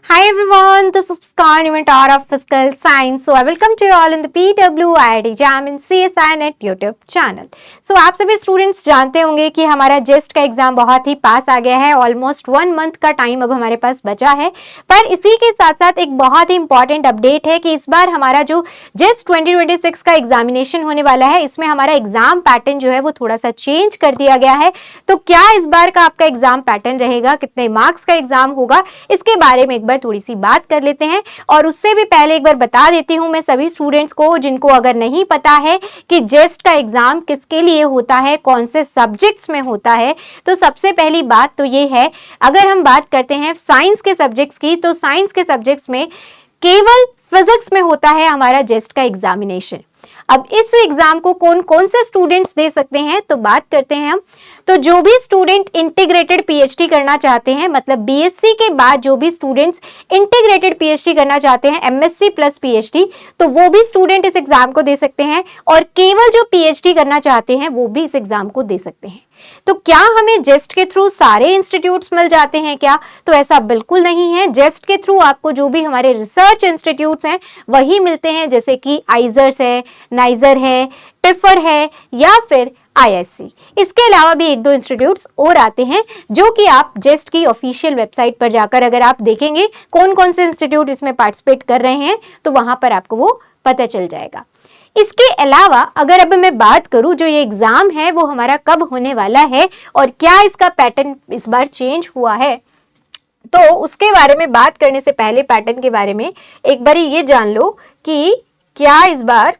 Hi everyone, this is Muskan, inventor of Physical Science. So I welcome to you all in the PW IIT Jam in CSI Net YouTube channel. So आप सभी students जानते होंगे कि हमारा जेस्ट का exam बहुत ही पास आ गया है। ऑलमोस्ट 1 मंथ का टाइम अब हमारे पास बचा है, पर इसी के साथ साथ एक बहुत ही इंपॉर्टेंट अपडेट है कि इस बार हमारा जो जेस्ट 2026 का एग्जामिनेशन होने वाला है, इसमें हमारा एग्जाम पैटर्न जो है वो थोड़ा सा चेंज कर दिया गया है। तो क्या इस बार का आपका एग्जाम पैटर्न रहेगा, कितने मार्क्स का एग्जाम होगा, इसके बारे में एक बार थोड़ी सी बात कर लेते हैं। और उससे भी पहले एक बार बता देती हूं मैं सभी स्टूडेंट्स को जिनको अगर नहीं पता है कि जेस्ट का एग्जाम किसके लिए होता है, कौन से सब्जेक्ट्स में होता है। तो सबसे पहली बात तो ये है, अगर हम बात करते हैं साइंस के सब्जेक्ट्स की, तो साइंस के सब्जेक्ट्स में केवल फिजिक्स में होता है हमारा जेस्ट का एग्जामिनेशन। अब इस एग्जाम को कौन कौन से स्टूडेंट्स दे सकते हैं, तो बात करते हैं हम। तो जो भी स्टूडेंट इंटीग्रेटेड पीएचडी करना चाहते हैं, मतलब बीएससी के बाद जो भी स्टूडेंट्स इंटीग्रेटेड पीएचडी करना चाहते हैं, एमएससी प्लस पीएचडी, तो वो भी स्टूडेंट इस एग्जाम को दे सकते हैं। और केवल जो पीएचडी करना चाहते हैं वो भी इस एग्जाम को दे सकते हैं। तो क्या हमें जेस्ट के थ्रू सारे इंस्टीट्यूट्स मिल जाते हैं क्या? तो ऐसा बिल्कुल नहीं है। जेस्ट के थ्रू आपको जो भी हमारे रिसर्च इंस्टीट्यूट्स हैं वही मिलते हैं, जैसे कि आइजर्स है, नाइजर है, टिफर है या फिर आईएससी। इसके अलावा भी 1-2 इंस्टीट्यूट्स और आते हैं जो कि आप जेस्ट की ऑफिशियल वेबसाइट पर जाकर अगर आप देखेंगे कौन कौन से इंस्टीट्यूट इसमें पार्टिसिपेट कर रहे हैं तो वहां पर आपको वो पता चल जाएगा। इसके अलावा अगर अब मैं बात करूं जो ये एग्जाम है वो हमारा कब होने वाला है और क्या इसका पैटर्न इस बार चेंज हुआ है, तो उसके बारे में बात करने से पहले पैटर्न के बारे में एक बार ये जान लो कि क्या इस बार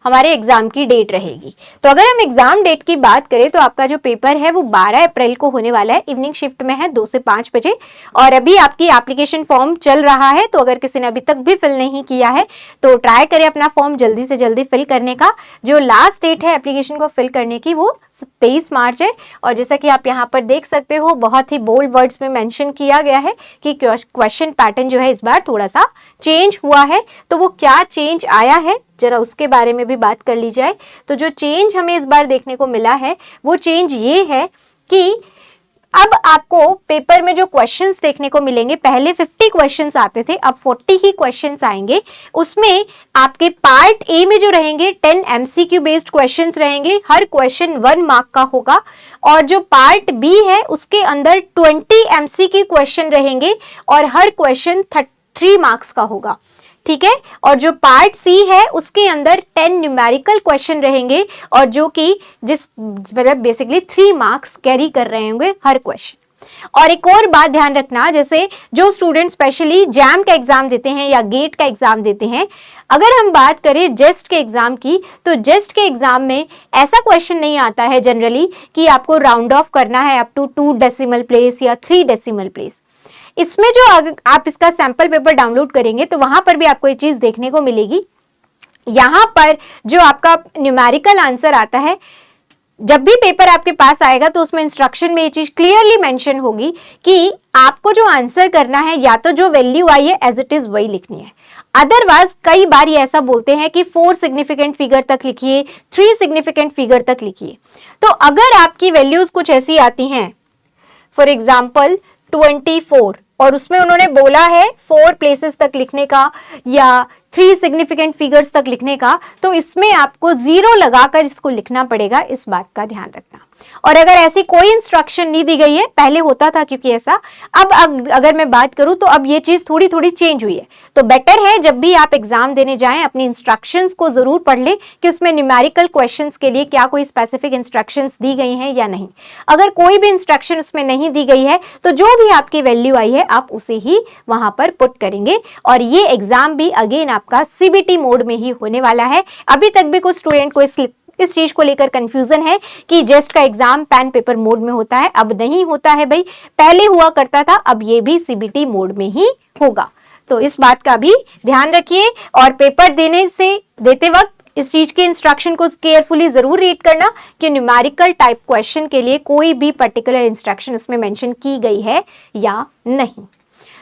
हमारे एग्जाम की डेट रहेगी। तो अगर हम एग्जाम डेट की बात करें तो आपका जो पेपर है वो 12 अप्रैल को होने वाला है। इवनिंग शिफ्ट में है 2 से 5 बजे। और अभी आपकी एप्लीकेशन फॉर्म चल रहा है, तो अगर किसी ने अभी तक भी फिल नहीं किया है तो ट्राई करें अपना फॉर्म जल्दी से जल्दी फिल करने का। जो लास्ट डेट है एप्लीकेशन को फिल करने की वो 23 मार्च है। और जैसा कि आप यहाँ पर देख सकते हो बहुत ही बोल्ड वर्ड्स में मेंशन किया गया है कि क्वेश्चन पैटर्न जो है इस बार थोड़ा सा चेंज हुआ है। तो वो क्या चेंज आया है जरा उसके बारे में भी बात कर ली जाए। तो जो चेंज हमें इस बार देखने को मिला है वो चेंज ये है कि अब आपको पेपर में जो क्वेश्चंस देखने को मिलेंगे, पहले 50 क्वेश्चंस आते थे, अब 40 ही क्वेश्चंस आएंगे। उसमें आपके पार्ट ए में जो रहेंगे 10 एमसीक्यू बेस्ड क्वेश्चंस रहेंगे, हर क्वेश्चन 1 मार्क का होगा। और जो पार्ट बी है उसके अंदर 20 एमसीक्यू क्वेश्चन रहेंगे और हर क्वेश्चन 3 मार्क्स का होगा, ठीक है। और जो पार्ट सी है उसके अंदर 10 न्यूमेरिकल क्वेश्चन रहेंगे और जो कि मतलब बेसिकली 3 मार्क्स कैरी कर रहे होंगे हर क्वेश्चन। और एक और बात ध्यान रखना, जैसे जो स्टूडेंट स्पेशली जैम का एग्जाम देते हैं या गेट का एग्जाम देते हैं, अगर हम बात करें जेस्ट के एग्जाम की, तो जेस्ट के एग्जाम में ऐसा क्वेश्चन नहीं आता है जनरली कि आपको राउंड ऑफ करना है अप टू 2 डेसिमल प्लेस या 3 डेसिमल प्लेस। इसमें जो आप इसका सैंपल पेपर डाउनलोड करेंगे तो वहां पर भी आपको ये चीज देखने को मिलेगी। यहां पर जो आपका न्यूमेरिकल आंसर आता है, जब भी पेपर आपके पास आएगा तो उसमें इंस्ट्रक्शन में ये चीज क्लियरली मेंशन होगी कि आपको जो आंसर करना है या तो जो वैल्यू आई है एज इट इज वही लिखनी है। अदरवाइज कई बार ये ऐसा बोलते हैं कि 4 सिग्निफिकेंट फिगर तक लिखिए, 3 सिग्निफिकेंट फिगर तक लिखिए। तो अगर आपकी वैल्यूज कुछ ऐसी आती हैं, फॉर एग्जाम्पल 24, और उसमें उन्होंने बोला है 4 प्लेसेस तक लिखने का या 3 सिग्निफिकेंट फिगर्स तक लिखने का, तो इसमें आपको 0 लगाकर इसको लिखना पड़ेगा। इस बात का ध्यान रखना। और अगर ऐसी कोई इंस्ट्रक्शन नहीं दी गई है, पहले होता था क्योंकि ऐसा, अब अगर मैं बात करूं तो अब ये चीज थोड़ी थोड़ी चेंज हुई है। तो बेटर है जब भी आप एग्जाम देने जाएं अपनी इंस्ट्रक्शंस को जरूर पढ़ लें कि उसमें न्यूमेरिकल क्वेश्चंस के लिए क्या कोई स्पेसिफिक इंस्ट्रक्शंस दी गई हैं या नहीं। अगर कोई भी इंस्ट्रक्शन उसमें नहीं दी गई है तो जो भी आपकी वैल्यू आई है आप उसे ही वहां पर पुट करेंगे। और ये एग्जाम भी अगेन आपका सीबीटी मोड में ही होने वाला है। अभी तक भी कुछ स्टूडेंट को इस चीज को लेकर कंफ्यूजन है कि जेस्ट का एग्जाम पेन पेपर मोड में होता है। अब नहीं होता है भाई, पहले हुआ करता था, अब ये भी सीबीटी मोड में ही होगा। तो इस बात का भी ध्यान रखिए और पेपर देते वक्त इस चीज के इंस्ट्रक्शन को केयरफुली जरूर रीड करना कि न्यूमेरिकल टाइप क्वेश्चन के लिए कोई भी पर्टिकुलर इंस्ट्रक्शन उसमें मेंशन की गई है या नहीं।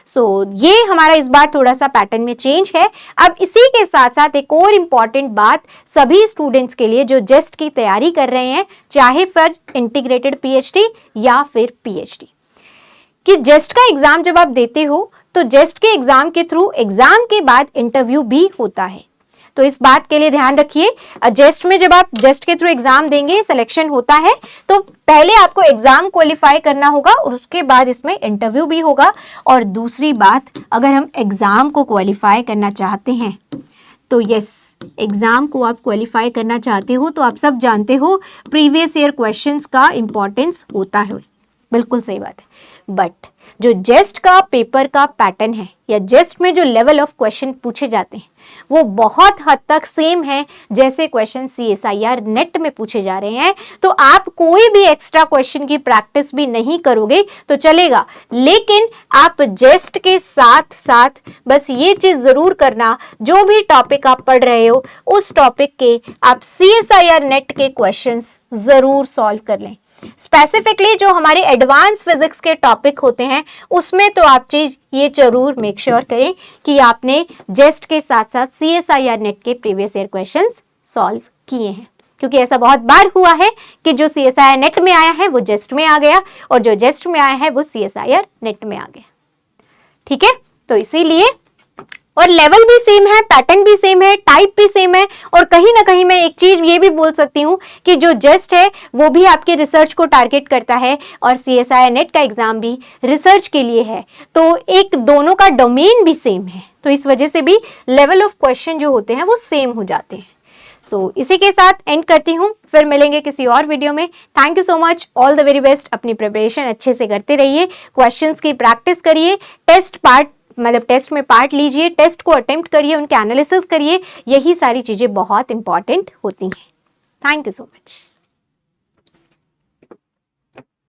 ये हमारा इस बार थोड़ा सा पैटर्न में चेंज है। अब इसी के साथ साथ एक और इम्पॉर्टेंट बात सभी स्टूडेंट्स के लिए जो जेस्ट की तैयारी कर रहे हैं, चाहे फिर इंटीग्रेटेड पीएचडी या फिर पीएचडी, कि जेस्ट का एग्जाम जब आप देते हो तो जेस्ट के एग्जाम के थ्रू एग्जाम के बाद इंटरव्यू भी होता है। तो इस बात के लिए ध्यान रखिए, जेस्ट में जब आप जेस्ट के थ्रू एग्जाम देंगे, सिलेक्शन होता है, तो पहले आपको एग्जाम क्वालिफाई करना होगा और उसके बाद इसमें इंटरव्यू भी होगा। और दूसरी बात, अगर हम एग्जाम को क्वालिफाई करना चाहते हैं तो यस, एग्जाम को आप क्वालिफाई करना चाहते हो तो आप सब जानते हो प्रीवियस ईयर क्वेश्चंस का इंपॉर्टेंस होता है, बिल्कुल सही बात है। बट जो जेस्ट का पेपर का पैटर्न है या जेस्ट में जो लेवल ऑफ क्वेश्चन पूछे जाते हैं वो बहुत हद तक सेम है जैसे क्वेश्चन CSIR नेट में पूछे जा रहे हैं। तो आप कोई भी एक्स्ट्रा क्वेश्चन की प्रैक्टिस भी नहीं करोगे तो चलेगा, लेकिन आप जेस्ट के साथ साथ बस ये चीज जरूर करना, जो भी टॉपिक आप पढ़ रहे हो उस टॉपिक के आप CSIR नेट के क्वेश्चंस जरूर सॉल्व कर लें। स्पेसिफिकली जो हमारे एडवांस फिजिक्स के टॉपिक होते हैं उसमें तो आप चीज ये जरूर मेक श्योर करें कि आपने जेस्ट के साथ साथ CSIR नेट के प्रीवियस ईयर क्वेश्चंस सॉल्व किए हैं, क्योंकि ऐसा बहुत बार हुआ है कि जो CSIR नेट में आया है वो जेस्ट में आ गया और जो जेस्ट में आया है वो CSIR नेट में आ गया। ठीक है, तो इसीलिए, और लेवल भी सेम है, पैटर्न भी सेम है, टाइप भी सेम है। और कहीं ना कहीं मैं एक चीज ये भी बोल सकती हूँ कि जो जेस्ट है वो भी आपके रिसर्च को टारगेट करता है और CSIR नेट का एग्जाम भी रिसर्च के लिए है, तो एक दोनों का डोमेन भी सेम है, तो इस वजह से भी लेवल ऑफ क्वेश्चन जो होते हैं वो सेम हो जाते हैं। सो इसी के साथ एंड करती हूँ, फिर मिलेंगे किसी और वीडियो में। Thank you so much, all the very best. अपनी प्रिपरेशन अच्छे से करते रहिए, क्वेश्चंस की प्रैक्टिस करिए, टेस्ट में पार्ट लीजिए, टेस्ट को अटेम्प्ट करिए, उनके एनालिसिस करिए, यही सारी चीजें बहुत इंपॉर्टेंट होती हैं। Thank you so much.